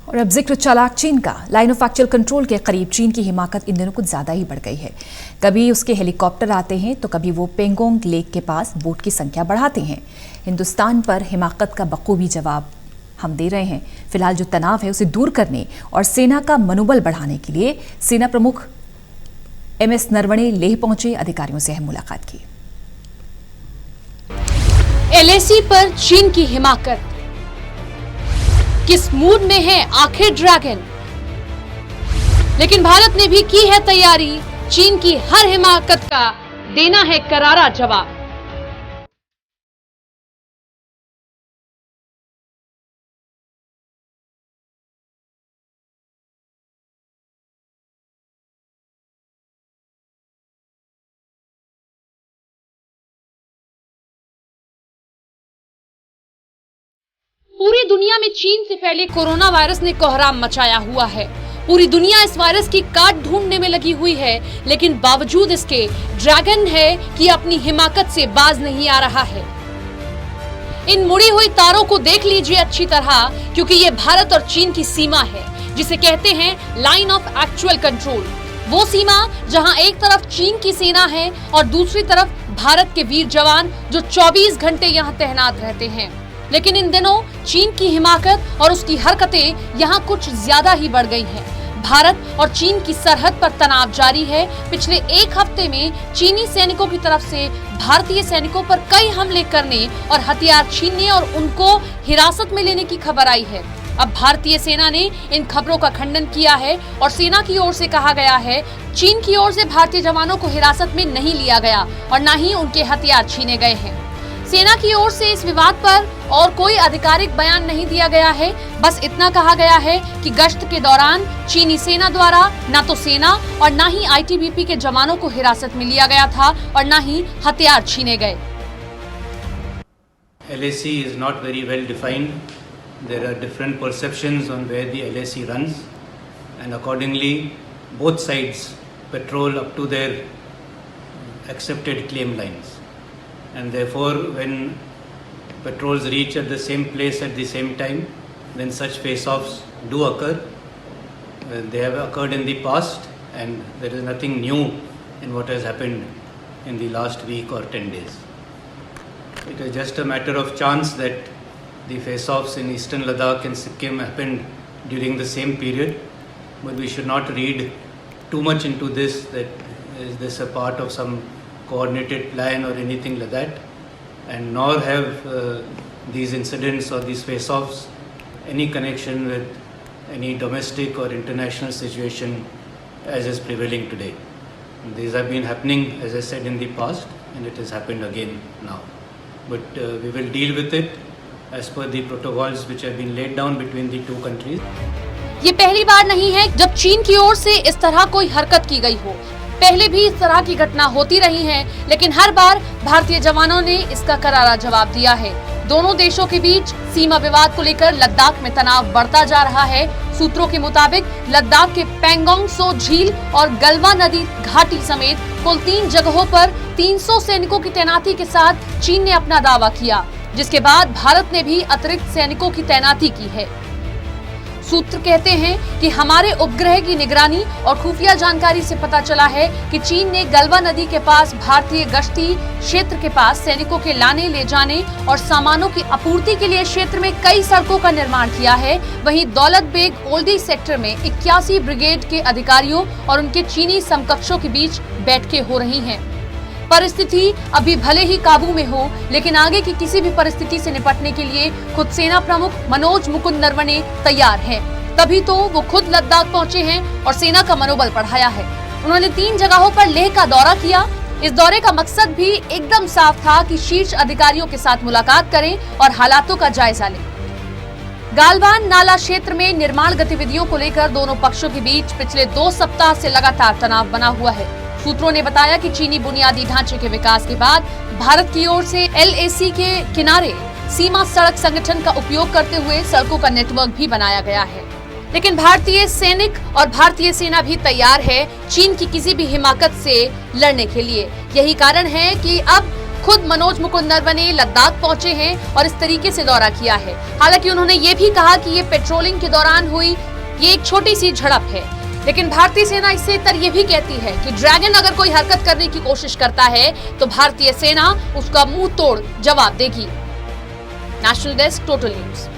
और अब जिक्र चालाक चीन का। लाइन ऑफ एक्चुअल कंट्रोल के करीब चीन की हिमाकत इन दिनों कुछ ज्यादा ही बढ़ गई है। कभी उसके हेलीकॉप्टर आते हैं तो कभी वो पेंगोंग लेक के पास बोट की संख्या बढ़ाते हैं। हिंदुस्तान पर हिमाकत का बखूबी जवाब हम दे रहे हैं। फिलहाल जो तनाव है उसे दूर करने और सेना का मनोबल बढ़ाने के लिए सेना प्रमुख MS नरवणे लेह पहुंचे, अधिकारियों से अहम मुलाकात की। LAC पर चीन की हिमाकत, किस मूड में है आखिर ड्रैगन? लेकिन भारत ने भी की है तैयारी, चीन की हर हिमाकत का देना है करारा जवाब। पूरी दुनिया में चीन से फैले कोरोना वायरस ने कोहराम मचाया हुआ है। पूरी दुनिया इस वायरस की काट ढूंढने में लगी हुई है, लेकिन बावजूद इसके ड्रैगन है कि अपनी हिमाकत से बाज नहीं आ रहा है। इन मुड़ी हुई तारों को देख लीजिए अच्छी तरह, क्योंकि ये भारत और चीन की सीमा है, जिसे कहते हैं लाइन ऑफ एक्चुअल कंट्रोल। वो सीमा जहां एक तरफ चीन की सेना है और दूसरी तरफ भारत के वीर जवान जो 24 घंटे यहां तैनात रहते हैं। लेकिन इन दिनों चीन की हिमाकत और उसकी हरकतें यहाँ कुछ ज्यादा ही बढ़ गई हैं। भारत और चीन की सरहद पर तनाव जारी है। पिछले एक हफ्ते में चीनी सैनिकों की तरफ से भारतीय सैनिकों पर कई हमले करने और हथियार छीनने और उनको हिरासत में लेने की खबर आई है। अब भारतीय सेना ने इन खबरों का खंडन किया है और सेना की ओर से कहा गया है, चीन की ओर से भारतीय जवानों को हिरासत में नहीं लिया गया और न ही उनके हथियार छीने गए हैं। सेना की ओर से इस विवाद पर और कोई आधिकारिक बयान नहीं दिया गया है। बस इतना कहा गया है कि गश्त के दौरान चीनी सेना द्वारा न तो सेना और न ही ITBP के जवानों को हिरासत में लिया गया था और न ही हथियार छीने गए। LAC is not very well defined. There are different perceptions on where the LAC runs, and accordingly both sides patrol up to their accepted claim lines. And therefore, when patrols reach at the same place at the same time, then such face-offs do occur. They have occurred in the past, and there is nothing new in what has happened in the last week or 10 days. It is just a matter of chance that the face-offs in eastern Ladakh and Sikkim happened during the same period, but we should not read too much into this, that is this a part of some coordinated plan or anything like that, and nor have these incidents or these face-offs any connection with any domestic or international situation as is prevailing today. These have been happening, as I said, in the past, and it has happened again now. But we will deal with it as per the protocols which have been laid down between the two countries. ये पहली बार नहीं है जब चीन की ओर से इस तरह कोई हरकत की गई हो। पहले भी इस तरह की घटना होती रही है, लेकिन हर बार भारतीय जवानों ने इसका करारा जवाब दिया है। दोनों देशों के बीच सीमा विवाद को लेकर लद्दाख में तनाव बढ़ता जा रहा है। सूत्रों के मुताबिक लद्दाख के पेंगोंग सो झील और गलवा नदी घाटी समेत कुल 3 जगहों पर 300 सैनिकों की तैनाती के साथ चीन ने अपना दावा किया, जिसके बाद भारत ने भी अतिरिक्त सैनिकों की तैनाती की है। सूत्र कहते हैं कि हमारे उपग्रह की निगरानी और खुफिया जानकारी से पता चला है कि चीन ने गलवा नदी के पास भारतीय गश्ती क्षेत्र के पास सैनिकों के लाने ले जाने और सामानों की आपूर्ति के लिए क्षेत्र में कई सड़कों का निर्माण किया है। वहीं दौलत बेग ओल्डी सेक्टर में 81 ब्रिगेड के अधिकारियों और उनके चीनी समकक्षों के बीच बैठकें हो रही हैं। परिस्थिति अभी भले ही काबू में हो, लेकिन आगे की किसी भी परिस्थिति से निपटने के लिए खुद सेना प्रमुख मनोज मुकुंद नरवणे तैयार हैं। तभी तो वो खुद लद्दाख पहुंचे हैं और सेना का मनोबल बढ़ाया है। उन्होंने 3 जगहों पर लेह का दौरा किया। इस दौरे का मकसद भी एकदम साफ था कि शीर्ष अधिकारियों के साथ मुलाकात करें और हालातों का जायजा लें। गालवान नाला क्षेत्र में निर्माण गतिविधियों को लेकर दोनों पक्षों के बीच पिछले 2 सप्ताह से लगातार तनाव बना हुआ है। सूत्रों ने बताया कि चीनी बुनियादी ढांचे के विकास के बाद भारत की ओर से LAC के किनारे सीमा सड़क संगठन का उपयोग करते हुए सड़कों का नेटवर्क भी बनाया गया है। लेकिन भारतीय सैनिक और भारतीय सेना भी तैयार है चीन की किसी भी हिमाकत से लड़ने के लिए। यही कारण है कि अब खुद मनोज मुकुंद नरवणे लद्दाख पहुंचे हैं और इस तरीके से दौरा किया है। हालांकि उन्होंने ये भी कहा कि ये पेट्रोलिंग के दौरान हुई ये एक छोटी सी झड़प है, लेकिन भारतीय सेना इससे इतर ये भी कहती है कि ड्रैगन अगर कोई हरकत करने की कोशिश करता है तो भारतीय सेना उसका मुंह तोड़ जवाब देगी। National desk, total news.